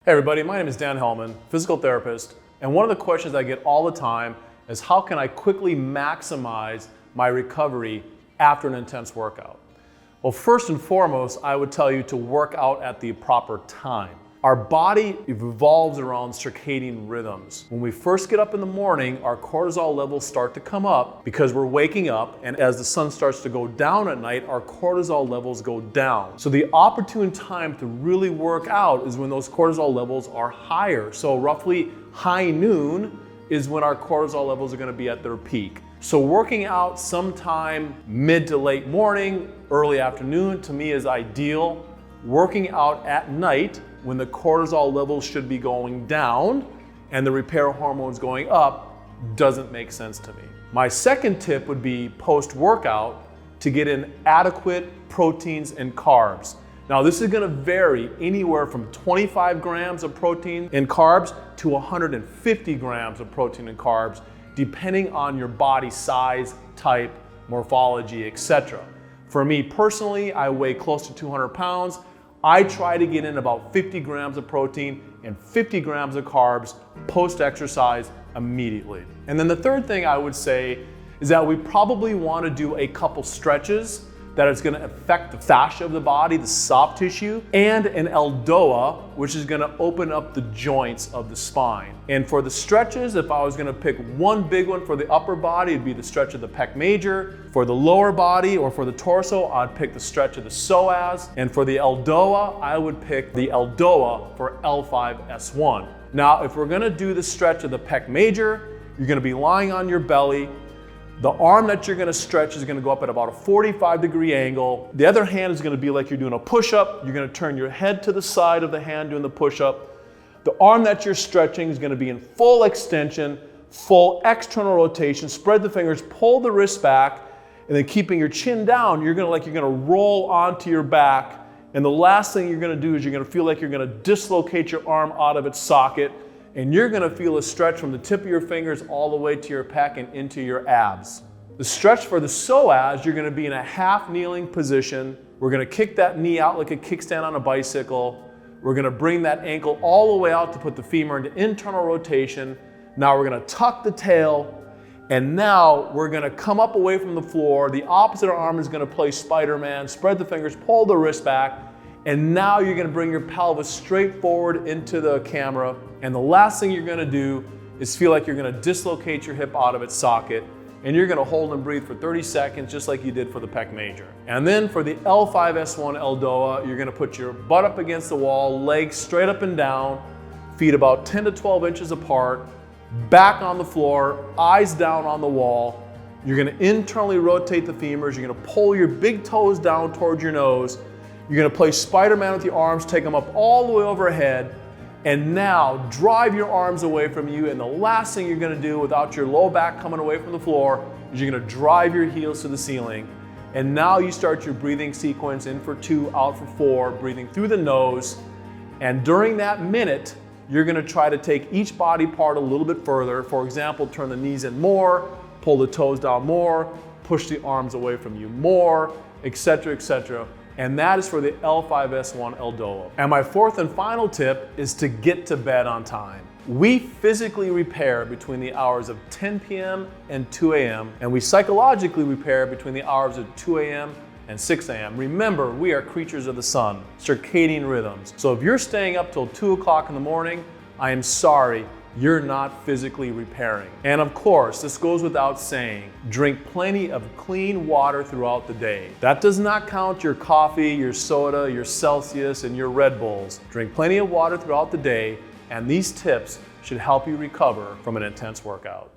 Hey everybody, my name is Dan Hellman, physical therapist, and one of the questions I get all the time is how can I quickly maximize my recovery after an intense workout? Well, first and foremost, I would tell you to work out at the proper time. Our body revolves around circadian rhythms. When we first get up in the morning, our cortisol levels start to come up because we're waking up, and as the sun starts to go down at night, our cortisol levels go down. So the opportune time to really work out is when those cortisol levels are higher. So roughly high noon is when our cortisol levels are going to be at their peak. So working out sometime mid to late morning, early afternoon, to me is ideal. Working out at night when the cortisol levels should be going down and the repair hormones going up doesn't make sense to me. My second tip would be post-workout to get in adequate proteins and carbs. Now this is going to vary anywhere from 25 grams of protein and carbs to 150 grams of protein and carbs, depending on your body size, type, morphology, etc. For me personally, I weigh close to 200 pounds. I try to get in about 50 grams of protein and 50 grams of carbs post-exercise immediately. And then the third thing I would say is that we probably want to do a couple stretches that is going to affect the fascia of the body, the soft tissue, and an Eloa, which is going to open up the joints of the spine. And for the stretches, if I was going to pick one big one for the upper body, it'd be the stretch of the pec major. For the lower body or for the torso, I'd pick the stretch of the psoas. And for the Eloa, I would pick the Eloa for L5-S1. Now, if we're going to do the stretch of the pec major, you're going to be lying on your belly. The arm that you're going to stretch is going to go up at about a 45-degree angle. The other hand is going to be like you're doing a push-up. You're going to turn your head to the side of the hand doing the push-up. The arm that you're stretching is going to be in full extension, full external rotation. Spread the fingers, pull the wrist back, and then keeping your chin down, you're going to roll onto your back. And the last thing you're going to do is you're going to feel like you're going to dislocate your arm out of its socket. And you're going to feel a stretch from the tip of your fingers all the way to your pec and into your abs. The stretch for the psoas, you're going to be in a half kneeling position. We're going to kick that knee out like a kickstand on a bicycle. We're going to bring that ankle all the way out to put the femur into internal rotation. Now we're going to tuck the tail, and now we're going to come up away from the floor. The opposite arm is going to play Spider-Man. Spread the fingers, pull the wrist back. And now you're going to bring your pelvis straight forward into the camera. And the last thing you're going to do is feel like you're going to dislocate your hip out of its socket. And you're going to hold and breathe for 30 seconds, just like you did for the pec major. And then for the L5-S1 Eloa, you're going to put your butt up against the wall, legs straight up and down, feet about 10 to 12 inches apart, back on the floor, eyes down on the wall. You're going to internally rotate the femurs. You're going to pull your big toes down towards your nose. You're going to play Spider-Man with your arms, take them up all the way overhead, and now drive your arms away from you. And the last thing you're going to do without your low back coming away from the floor is you're going to drive your heels to the ceiling. And now you start your breathing sequence, in for 2, out for 4, breathing through the nose. And during that minute, you're going to try to take each body part a little bit further. For example, turn the knees in more, pull the toes down more, push the arms away from you more, etc., etc. And that is for the L5-S1 Eloa. And my fourth and final tip is to get to bed on time. We physically repair between the hours of 10 p.m. and 2 a.m. and we psychologically repair between the hours of 2 a.m. and 6 a.m. Remember, we are creatures of the sun, circadian rhythms. So if you're staying up till 2 o'clock in the morning, I am sorry, you're not physically repairing. And of course, this goes without saying, drink plenty of clean water throughout the day. That does not count your coffee, your soda, your Celsius, and your Red Bulls. Drink plenty of water throughout the day, and these tips should help you recover from an intense workout.